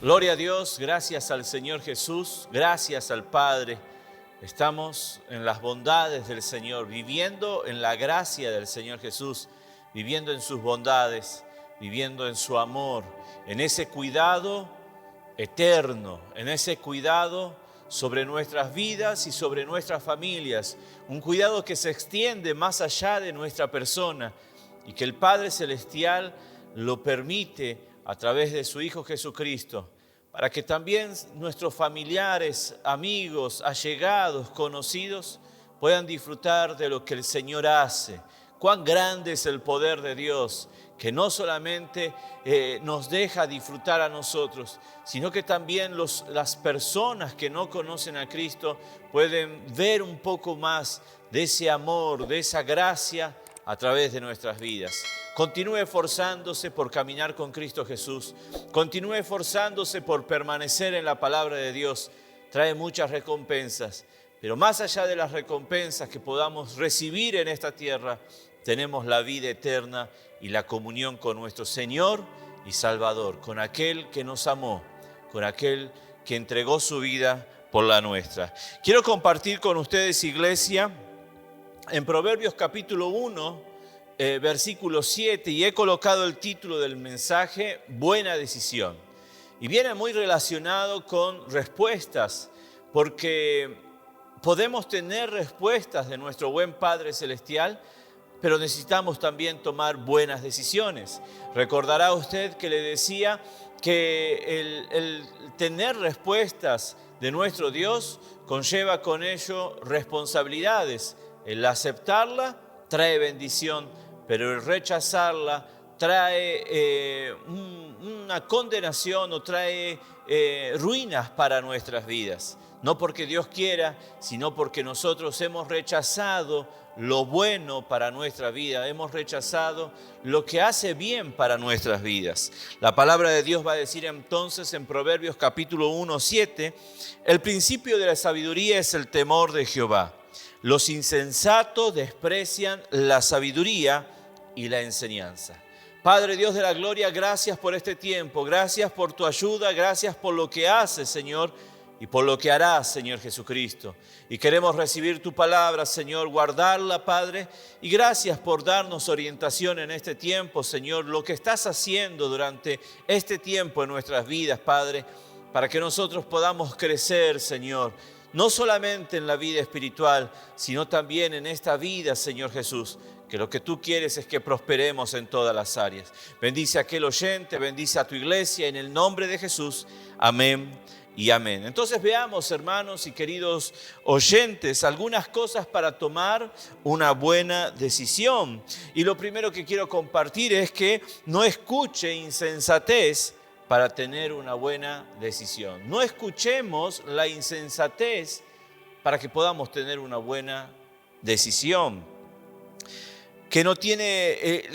Gloria a Dios, gracias al Señor Jesús, gracias al Padre. Estamos en las bondades del Señor, viviendo en la gracia del Señor Jesús, viviendo en sus bondades, viviendo en su amor, en ese cuidado eterno, en ese cuidado sobre nuestras vidas y sobre nuestras familias, un cuidado que se extiende más allá de nuestra persona y que el Padre Celestial lo permite a través de su Hijo Jesucristo, para que también nuestros familiares, amigos, allegados, conocidos, puedan disfrutar de lo que el Señor hace. Cuán grande es el poder de Dios, que no solamente nos deja disfrutar a nosotros, sino que también las personas que no conocen a Cristo pueden ver un poco más de ese amor, de esa gracia a través de nuestras vidas. Continúe esforzándose por caminar con Cristo Jesús. Continúe esforzándose por permanecer en la palabra de Dios. Trae muchas recompensas. Pero más allá de las recompensas que podamos recibir en esta tierra, tenemos la vida eterna y la comunión con nuestro Señor y Salvador, con aquel que nos amó, con aquel que entregó su vida por la nuestra. Quiero compartir con ustedes, iglesia, en Proverbios capítulo 1, versículo 7, y he colocado el título del mensaje, Buena Decisión. Y viene muy relacionado con respuestas, porque podemos tener respuestas de nuestro buen Padre Celestial, pero necesitamos también tomar buenas decisiones. Recordará usted que le decía que el tener respuestas de nuestro Dios conlleva con ello responsabilidades. El aceptarla trae bendición, pero el rechazarla trae una condenación o trae ruinas para nuestras vidas. No porque Dios quiera, sino porque nosotros hemos rechazado lo bueno para nuestra vida, hemos rechazado lo que hace bien para nuestras vidas. La palabra de Dios va a decir entonces en Proverbios capítulo 1, 7, el principio de la sabiduría es el temor de Jehová. Los insensatos desprecian la sabiduría y la enseñanza. Padre Dios de la gloria, gracias por este tiempo, gracias por tu ayuda, gracias por lo que haces, Señor, y por lo que harás, Señor Jesucristo. Y queremos recibir tu palabra, Señor, guardarla, Padre, y gracias por darnos orientación en este tiempo, Señor, lo que estás haciendo durante este tiempo en nuestras vidas, Padre, para que nosotros podamos crecer, Señor, no solamente en la vida espiritual, sino también en esta vida, Señor Jesús, que lo que tú quieres es que prosperemos en todas las áreas. Bendice a aquel oyente, bendice a tu iglesia, en el nombre de Jesús. Amén y amén. Entonces veamos, hermanos y queridos oyentes, algunas cosas para tomar una buena decisión. Y lo primero que quiero compartir es que no escuche insensatez para tener una buena decisión. No escuchemos la insensatez para que podamos tener una buena decisión. ¿Qué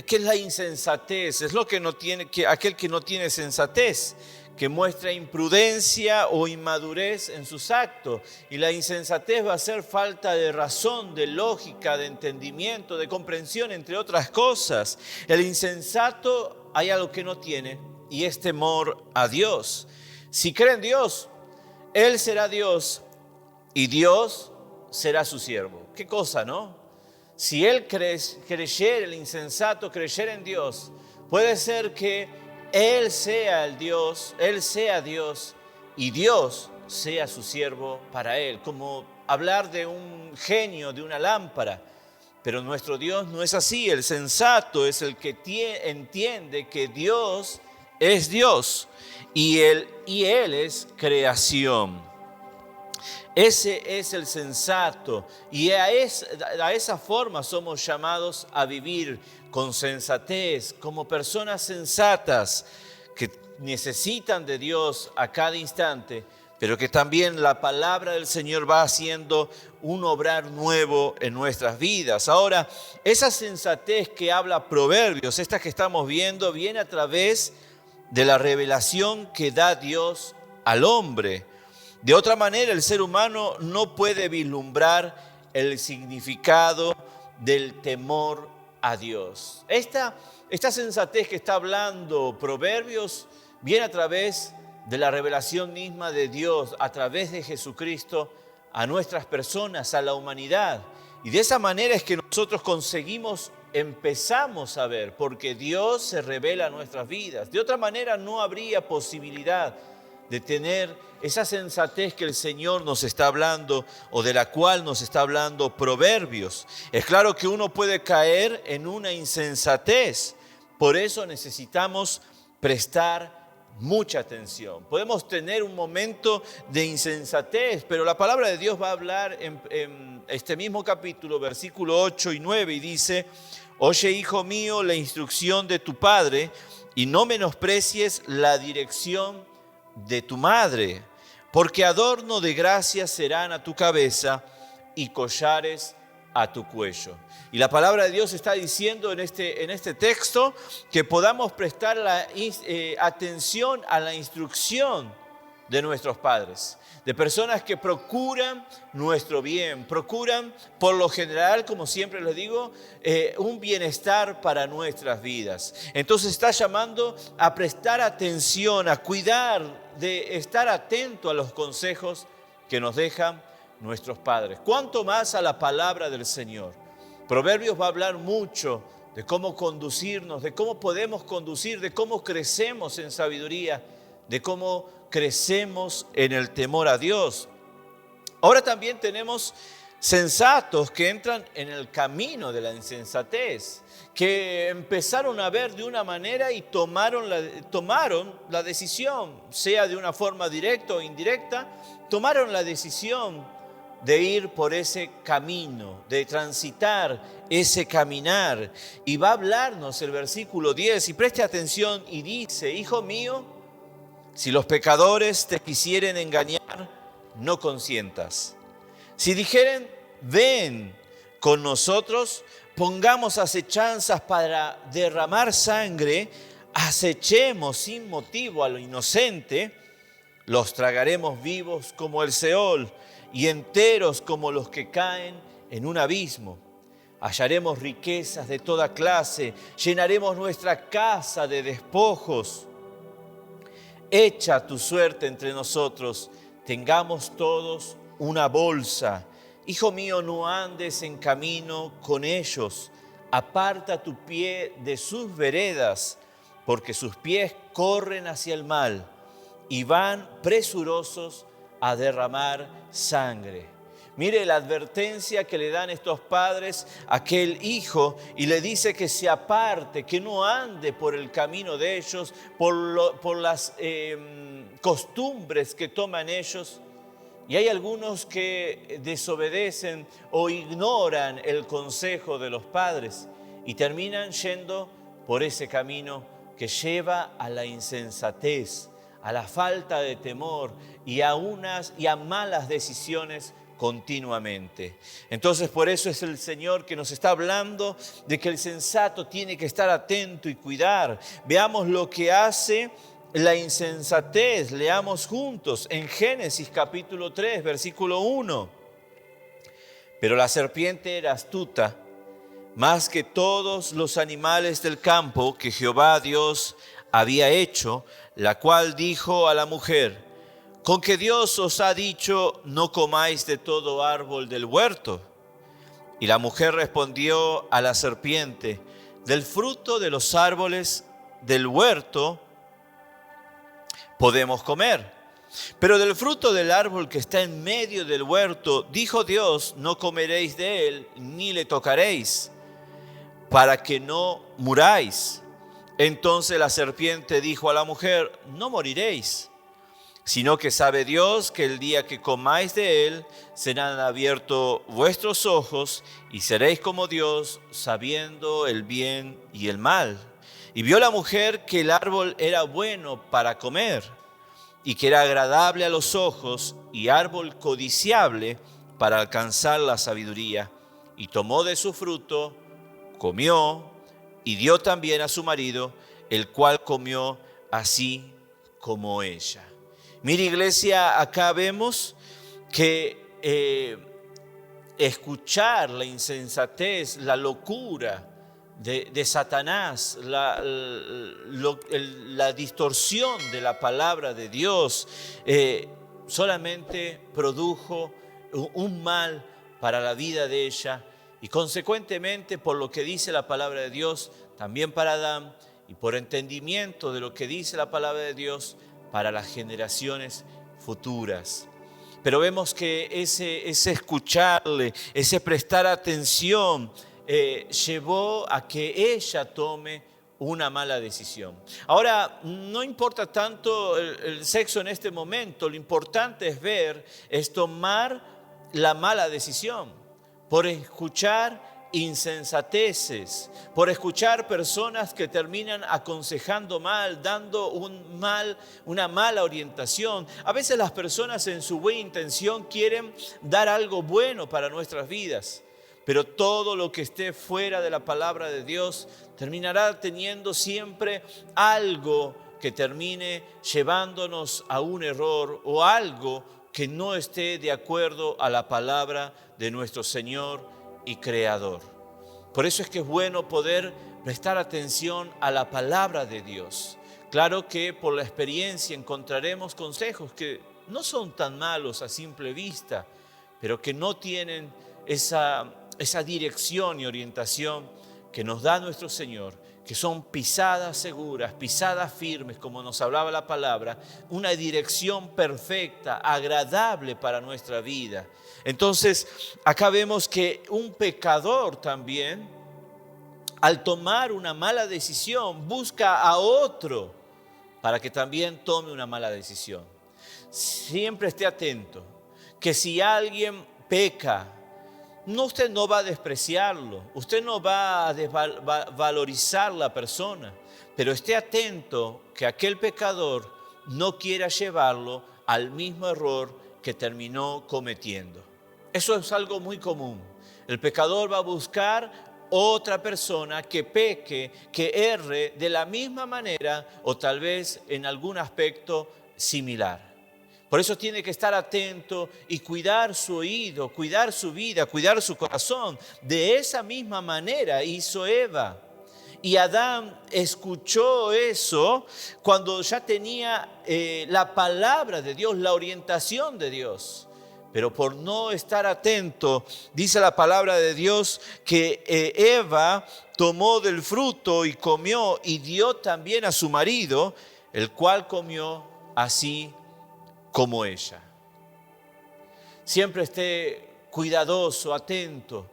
es la insensatez? Es lo que no tiene, aquel que no tiene sensatez, que muestra imprudencia o inmadurez en sus actos. Y la insensatez va a ser falta de razón, de lógica, de entendimiento, de comprensión, entre otras cosas. El insensato hay algo que no tiene, y es temor a Dios. Si cree en Dios, Él será Dios y Dios será su siervo. ¿Qué cosa, no? Si él creyera, el insensato creyera en Dios, puede ser que Él sea el Dios, Él sea Dios y Dios sea su siervo para Él. Como hablar de un genio, de una lámpara. Pero nuestro Dios no es así. El sensato es el que entiende que Dios es Dios y Él es creación. Ese es el sensato y a esa forma somos llamados a vivir con sensatez, como personas sensatas que necesitan de Dios a cada instante, pero que también la palabra del Señor va haciendo un obrar nuevo en nuestras vidas. Ahora, esa sensatez que habla Proverbios, esta que estamos viendo, viene a través de la revelación que da Dios al hombre. De otra manera, el ser humano no puede vislumbrar el significado del temor a Dios. Esta sensatez que está hablando Proverbios viene a través de la revelación misma de Dios a través de Jesucristo a nuestras personas, a la humanidad. Y de esa manera es que nosotros empezamos a ver, porque Dios se revela a nuestras vidas. De otra manera no habría posibilidad de tener esa sensatez que el Señor nos está hablando o de la cual nos está hablando Proverbios. Es claro que uno puede caer en una insensatez, por eso necesitamos prestar mucha atención. Podemos tener un momento de insensatez, pero la palabra de Dios va a hablar en este mismo capítulo, versículo 8 y 9, y dice: oye, hijo mío, la instrucción de tu padre, y no menosprecies la dirección de tu madre, porque adorno de gracia serán a tu cabeza y collares a tu cuello. Y la palabra de Dios está diciendo en este texto que podamos prestar atención a la instrucción de nuestros padres, de personas que procuran nuestro bien, procuran por lo general, como siempre les digo, un bienestar para nuestras vidas. Entonces está llamando a prestar atención, a cuidar, de estar atento a los consejos que nos dejan nuestros padres. Cuánto más a la palabra del Señor. Proverbios va a hablar mucho de cómo conducirnos, de cómo podemos conducir, de cómo crecemos en sabiduría, de cómo crecemos en el temor a Dios. Ahora también tenemos sensatos que entran en el camino de la insensatez, que empezaron a ver de una manera y tomaron la decisión, sea de una forma directa o indirecta, tomaron la decisión de ir por ese camino, de transitar ese caminar. Y va a hablarnos el versículo 10, y preste atención, y dice: hijo mío, si los pecadores te quisieren engañar, no consientas. Si dijeren: ven con nosotros, pongamos acechanzas para derramar sangre, acechemos sin motivo a lo inocente, los tragaremos vivos como el Seol y enteros como los que caen en un abismo. Hallaremos riquezas de toda clase, llenaremos nuestra casa de despojos. Echa tu suerte entre nosotros, tengamos todos una bolsa. Hijo mío, no andes en camino con ellos, aparta tu pie de sus veredas, porque sus pies corren hacia el mal y van presurosos a derramar sangre. Mire la advertencia que le dan estos padres a aquel hijo, y le dice que se aparte, que no ande por el camino de ellos, por las costumbres que toman ellos. Y hay algunos que desobedecen o ignoran el consejo de los padres y terminan yendo por ese camino que lleva a la insensatez, a la falta de temor y a malas decisiones continuamente. Entonces, por eso es el Señor que nos está hablando de que el sensato tiene que estar atento y cuidar. Veamos lo que hace la insensatez. Leamos juntos en Génesis capítulo 3, versículo 1. Pero la serpiente era astuta, más que todos los animales del campo que Jehová Dios había hecho, la cual dijo a la mujer: ¿con que Dios os ha dicho, no comáis de todo árbol del huerto? Y la mujer respondió a la serpiente: del fruto de los árboles del huerto podemos comer, pero del fruto del árbol que está en medio del huerto, dijo Dios, no comeréis de él, ni le tocaréis, para que no muráis. Entonces la serpiente dijo a la mujer: no moriréis, sino que sabe Dios que el día que comáis de él, serán abiertos vuestros ojos y seréis como Dios, sabiendo el bien y el mal. Y vio la mujer que el árbol era bueno para comer y que era agradable a los ojos y árbol codiciable para alcanzar la sabiduría. Y tomó de su fruto, comió y dio también a su marido, el cual comió así como ella. Mira, iglesia, acá vemos que escuchar la insensatez, la locura de Satanás, la distorsión de la palabra de Dios, solamente produjo un mal para la vida de ella y consecuentemente, por lo que dice la palabra de Dios, también para Adán, y por entendimiento de lo que dice la palabra de Dios, para las generaciones futuras. Pero vemos que ese escucharle, ese prestar atención, llevó a que ella tome una mala decisión. Ahora, no importa tanto el sexo en este momento, lo importante es tomar la mala decisión por escuchar insensateces, por escuchar personas que terminan aconsejando mal, dando una mala orientación. A veces las personas en su buena intención quieren dar algo bueno para nuestras vidas, pero todo lo que esté fuera de la palabra de Dios terminará teniendo siempre algo que termine llevándonos a un error o algo que no esté de acuerdo a la palabra de nuestro Señor y Creador. Por eso es que es bueno poder prestar atención a la palabra de Dios. Claro que por la experiencia encontraremos consejos que no son tan malos a simple vista, pero que no tienen esa dirección y orientación que nos da nuestro Señor, que son pisadas seguras, pisadas firmes, como nos hablaba la palabra, una dirección perfecta, agradable para nuestra vida. Entonces, acá vemos que un pecador también, al tomar una mala decisión, busca a otro para que también tome una mala decisión. Siempre esté atento, que si alguien peca, usted no va a despreciarlo, usted no va a desvalorizar la persona, pero esté atento que aquel pecador no quiera llevarlo al mismo error que terminó cometiendo. Eso es algo muy común. El pecador va a buscar otra persona que peque, que erre de la misma manera o tal vez en algún aspecto similar. Por eso tiene que estar atento y cuidar su oído, cuidar su vida, cuidar su corazón. De esa misma manera hizo Eva. Y Adán escuchó eso cuando ya tenía la palabra de Dios, la orientación de Dios. Pero por no estar atento, dice la palabra de Dios que Eva tomó del fruto y comió y dio también a su marido, el cual comió así como ella. Siempre esté cuidadoso, atento.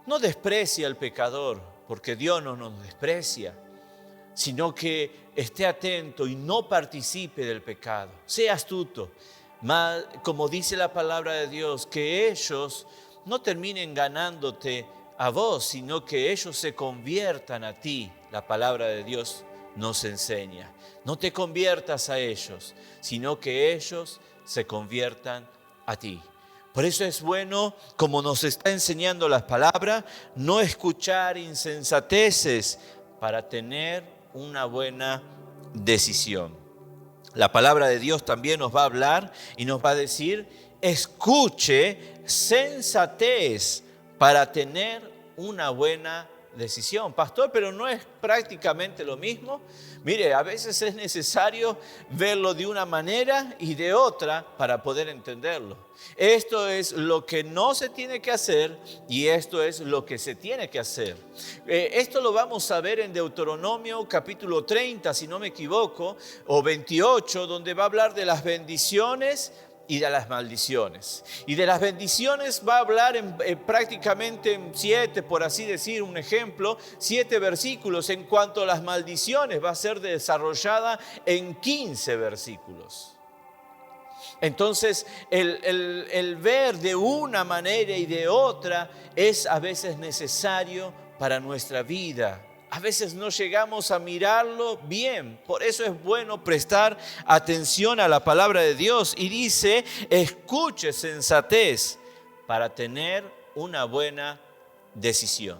No desprecie al pecador, porque Dios no nos desprecia, sino que esté atento y no participe del pecado. Sea astuto. Como dice la palabra de Dios, que ellos no terminen ganándote a vos, sino que ellos se conviertan a ti. La palabra de Dios nos enseña. No te conviertas a ellos, sino que ellos se conviertan a ti. Por eso es bueno, como nos está enseñando las palabras, no escuchar insensateces para tener una buena decisión. La palabra de Dios también nos va a hablar y nos va a decir, escuche sensatez para tener una buena decisión. Pastor, pero no es prácticamente lo mismo. Mire, a veces es necesario verlo de una manera y de otra para poder entenderlo. Esto es lo que no se tiene que hacer y esto es lo que se tiene que hacer. Esto lo vamos a ver en Deuteronomio capítulo 30, si no me equivoco, o 28, donde va a hablar de las bendiciones y de las maldiciones. Y de las bendiciones va a hablar prácticamente en 7, por así decir, un ejemplo, 7 versículos. En cuanto a las maldiciones, va a ser desarrollada en 15 versículos. Entonces, el ver de una manera y de otra es a veces necesario para nuestra vida. A veces no llegamos a mirarlo bien. Por eso es bueno prestar atención a la palabra de Dios. Y dice, escuche sensatez para tener una buena decisión.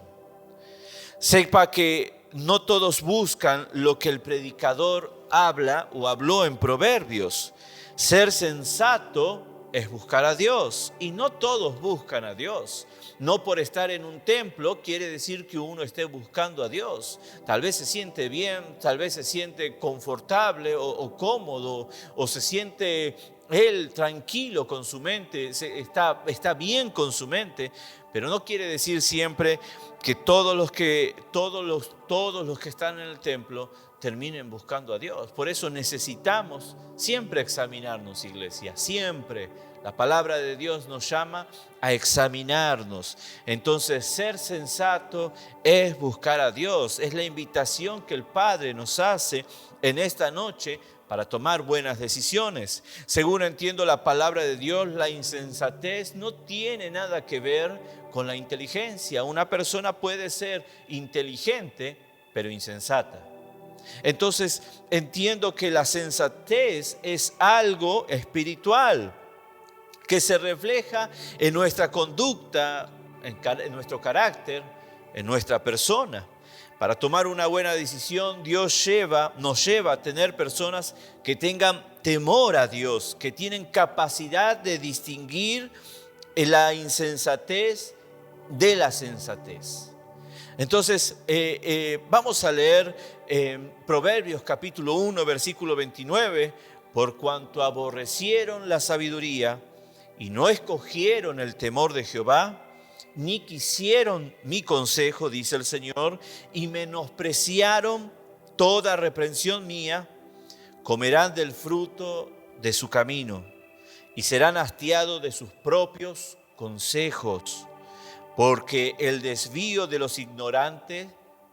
Sepa que no todos buscan lo que el predicador habla o habló en Proverbios. Ser sensato es buscar a Dios. Y no todos buscan a Dios. No por estar en un templo quiere decir que uno esté buscando a Dios. Tal vez se siente bien, tal vez se siente confortable o cómodo, o se siente él tranquilo con su mente, está bien con su mente, pero no quiere decir siempre que todos los que están en el templo terminen buscando a Dios. Por eso necesitamos siempre examinarnos, iglesia, siempre. La palabra de Dios nos llama a examinarnos. Entonces, ser sensato es buscar a Dios. Es la invitación que el Padre nos hace en esta noche para tomar buenas decisiones. Según entiendo la palabra de Dios, la insensatez no tiene nada que ver con la inteligencia. Una persona puede ser inteligente, pero insensata. Entonces, entiendo que la sensatez es algo espiritual que se refleja en nuestra conducta, en nuestro carácter, en nuestra persona. Para tomar una buena decisión, Dios nos lleva a tener personas que tengan temor a Dios, que tienen capacidad de distinguir la insensatez de la sensatez. Entonces, vamos a leer Proverbios capítulo 1, versículo 29. Por cuanto aborrecieron la sabiduría y no escogieron el temor de Jehová, ni quisieron mi consejo, dice el Señor, y menospreciaron toda reprensión mía, comerán del fruto de su camino y serán hastiados de sus propios consejos, porque el desvío de los ignorantes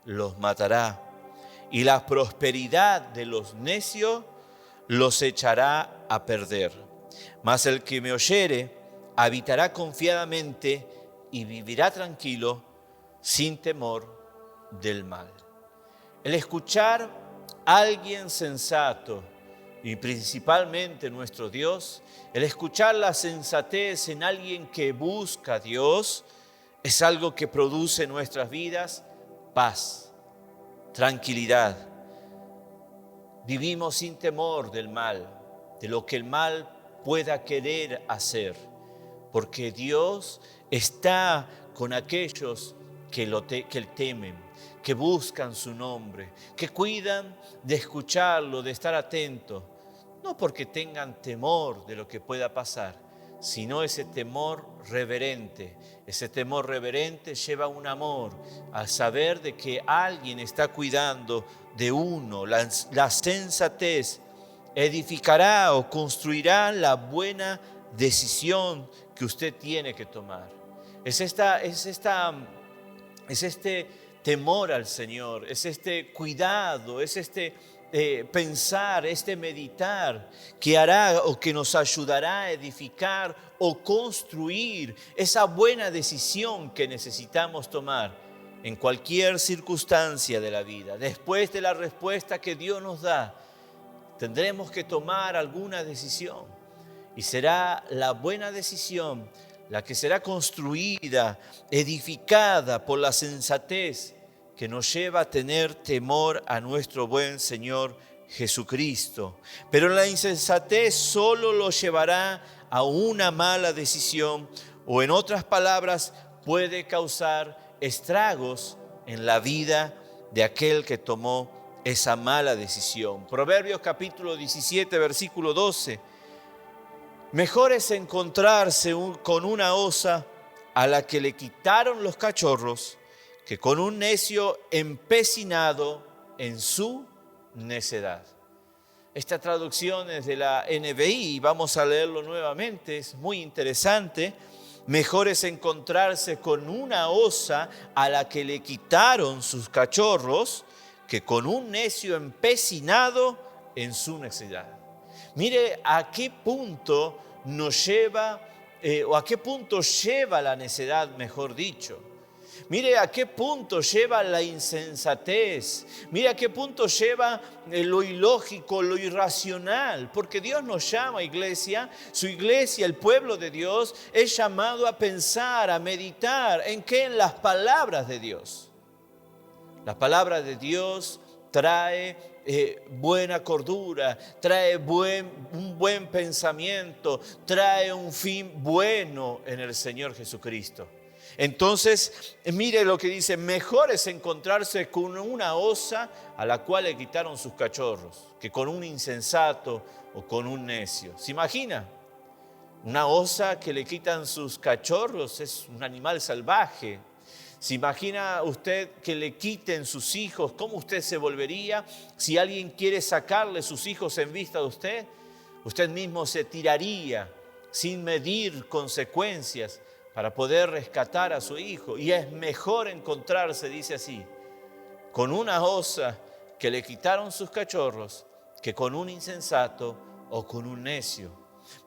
los matará y la prosperidad de los necios los echará a perder. Mas el que me oyere habitará confiadamente y vivirá tranquilo sin temor del mal. El escuchar a alguien sensato y principalmente nuestro Dios, el escuchar la sensatez en alguien que busca a Dios es algo que produce en nuestras vidas paz, tranquilidad. Vivimos sin temor del mal, de lo que el mal pueda querer hacer, porque Dios está con aquellos que le temen, que buscan su nombre, que cuidan de escucharlo, de estar atentos, no porque tengan temor de lo que pueda pasar, sino ese temor reverente. Ese temor reverente lleva un amor al saber de que alguien está cuidando de uno. La sensatez edificará o construirá la buena decisión que usted tiene que tomar. Es este temor al Señor, es este cuidado, es este pensar, este meditar que hará o que nos ayudará a edificar o construir esa buena decisión que necesitamos tomar en cualquier circunstancia de la vida. Después de la respuesta que Dios nos da, tendremos que tomar alguna decisión y será la buena decisión la que será construida, edificada por la sensatez que nos lleva a tener temor a nuestro buen Señor Jesucristo. Pero la insensatez solo lo llevará a una mala decisión, o en otras palabras, puede causar estragos en la vida de aquel que tomó esa mala decisión. Proverbios capítulo 17, versículo 12. Mejor es encontrarse con una osa a la que le quitaron los cachorros que con un necio empecinado en su necedad. Esta traducción es de la NBI y vamos a leerlo nuevamente, es muy interesante. Mejor es encontrarse con una osa a la que le quitaron sus cachorros que con un necio empecinado en su necedad. Mire a qué punto nos lleva, o a qué punto lleva la necedad, mejor dicho. Mire a qué punto lleva la insensatez. Mire a qué punto lleva lo ilógico, lo irracional. Porque Dios nos llama, iglesia, su iglesia, el pueblo de Dios, es llamado a pensar, a meditar. ¿En qué? En las palabras de Dios. La palabra de Dios trae buena cordura, trae un buen pensamiento, trae un fin bueno en el Señor Jesucristo. Entonces, mire lo que dice: mejor es encontrarse con una osa a la cual le quitaron sus cachorros, que con un insensato o con un necio. ¿Se imagina? Una osa que le quitan sus cachorros es un animal salvaje. ¿Se imagina usted que le quiten sus hijos? ¿Cómo usted se volvería si alguien quiere sacarle sus hijos en vista de usted? Usted mismo se tiraría sin medir consecuencias para poder rescatar a su hijo. Y es mejor encontrarse, dice así, con una osa que le quitaron sus cachorros que con un insensato o con un necio.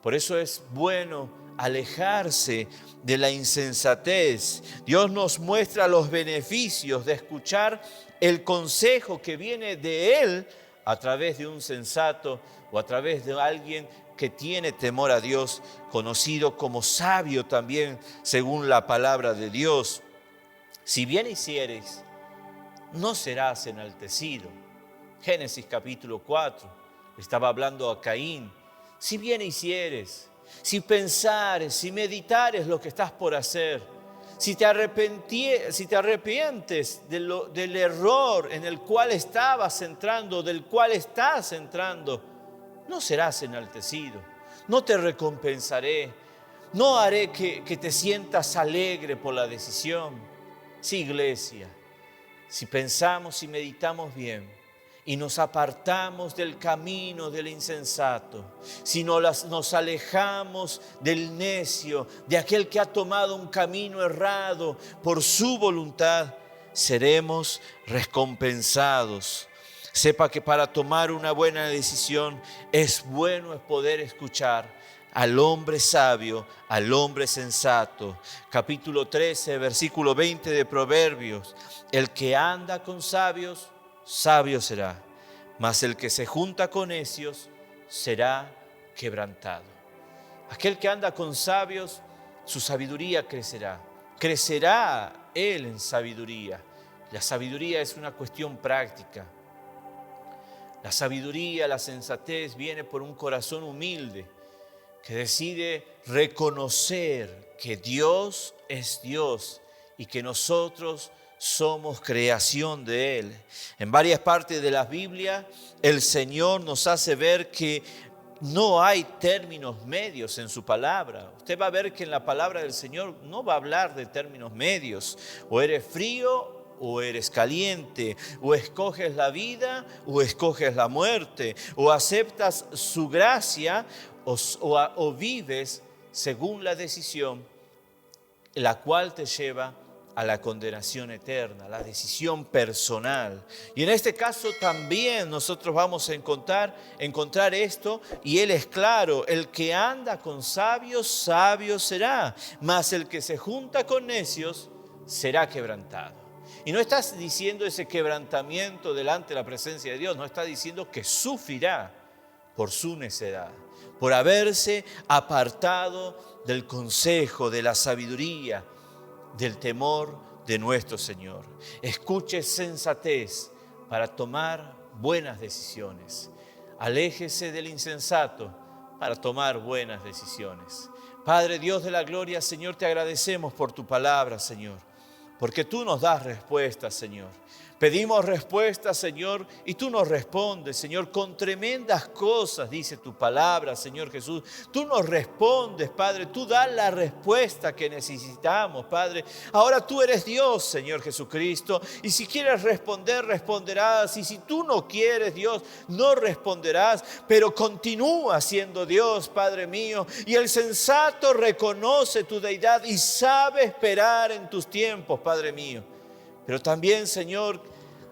Por eso es bueno alejarse de la insensatez. Dios nos muestra los beneficios de escuchar el consejo que viene de Él a través de un sensato o a través de alguien que tiene temor a Dios, conocido como sabio también según la palabra de Dios. Si bien hicieres, no serás enaltecido. Génesis capítulo 4, estaba hablando a Caín. Si bien hicieres, si pensares, si meditares lo que estás por hacer, si te arrepientes del error en el cual estabas entrando, del cual estás entrando, no serás enaltecido, no te recompensaré, no haré que te sientas alegre por la decisión. Sí, iglesia, si pensamos y meditamos bien, y nos apartamos del camino del insensato, si nos alejamos del necio, de aquel que ha tomado un camino errado por su voluntad, seremos recompensados. Sepa que para tomar una buena decisión es bueno poder escuchar al hombre sabio, al hombre sensato. Capítulo 13, versículo 20 de Proverbios: el que anda con sabios, sabio será, mas el que se junta con necios será quebrantado. Aquel que anda con sabios, su sabiduría crecerá. Crecerá él en sabiduría. La sabiduría es una cuestión práctica. La sabiduría, la sensatez viene por un corazón humilde que decide reconocer que Dios es Dios y que nosotros somos creación de Él. En varias partes de la Biblia, el Señor nos hace ver que no hay términos medios en su palabra. Usted va a ver que en la palabra del Señor no va a hablar de términos medios. O eres frío o eres caliente, o escoges la vida o escoges la muerte, o aceptas su gracia o vives según la decisión, la cual te lleva a la condenación eterna, la decisión personal. Y en este caso también nosotros vamos a encontrar esto, y Él es claro: el que anda con sabios, sabio será, mas el que se junta con necios será quebrantado. Y no estás diciendo ese quebrantamiento delante de la presencia de Dios, no está diciendo que sufrirá por su necedad, por haberse apartado del consejo, de la sabiduría, del temor de nuestro Señor. Escuche sensatez para tomar buenas decisiones. Aléjese del insensato para tomar buenas decisiones. Padre Dios de la gloria, Señor, te agradecemos por tu palabra, Señor, porque tú nos das respuestas, Señor. Pedimos respuestas, Señor, y tú nos respondes, Señor, con tremendas cosas, dice tu palabra, Señor Jesús. Tú nos respondes, Padre, tú das la respuesta que necesitamos, Padre. Ahora tú eres Dios, Señor Jesucristo, y si quieres responder, responderás. Y si tú no quieres, Dios, no responderás, pero continúa siendo Dios, Padre mío. Y el sensato reconoce tu deidad y sabe esperar en tus tiempos, Padre mío. Pero también, Señor,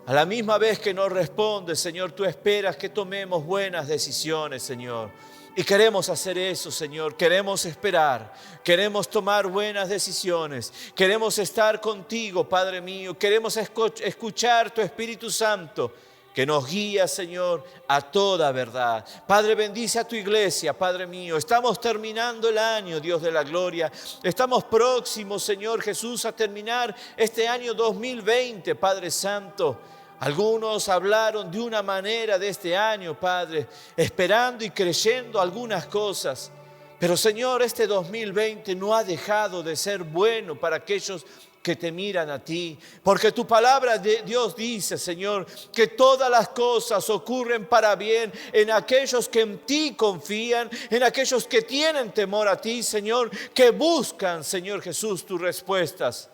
a la misma vez que nos respondes, Señor, tú esperas que tomemos buenas decisiones, Señor. Y queremos hacer eso, Señor. Queremos esperar, queremos tomar buenas decisiones, queremos estar contigo, Padre mío. Queremos escuchar tu Espíritu Santo, que nos guía, Señor, a toda verdad. Padre, bendice a tu iglesia, Padre mío. Estamos terminando el año, Dios de la gloria. Estamos próximos, Señor Jesús, a terminar este año 2020, Padre Santo. Algunos hablaron de una manera de este año, Padre, esperando y creyendo algunas cosas. Pero Señor, este 2020 no ha dejado de ser bueno para aquellos que te miran a ti. Porque tu palabra de Dios dice, Señor, que todas las cosas ocurren para bien en aquellos que en ti confían, en aquellos que tienen temor a ti, Señor, que buscan, Señor Jesús, tus respuestas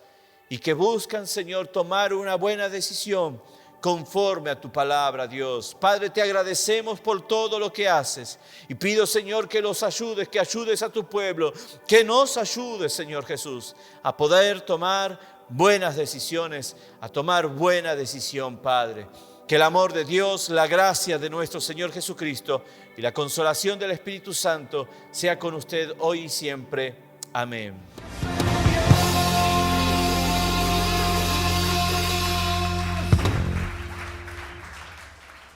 y que buscan, Señor, tomar una buena decisión conforme a tu palabra, Dios. Padre, te agradecemos por todo lo que haces y pido, Señor, que los ayudes, que ayudes a tu pueblo, que nos ayudes, Señor Jesús, a poder tomar buenas decisiones, a tomar buena decisión, Padre. Que el amor de Dios, la gracia de nuestro Señor Jesucristo y la consolación del Espíritu Santo sea con usted hoy y siempre. Amén.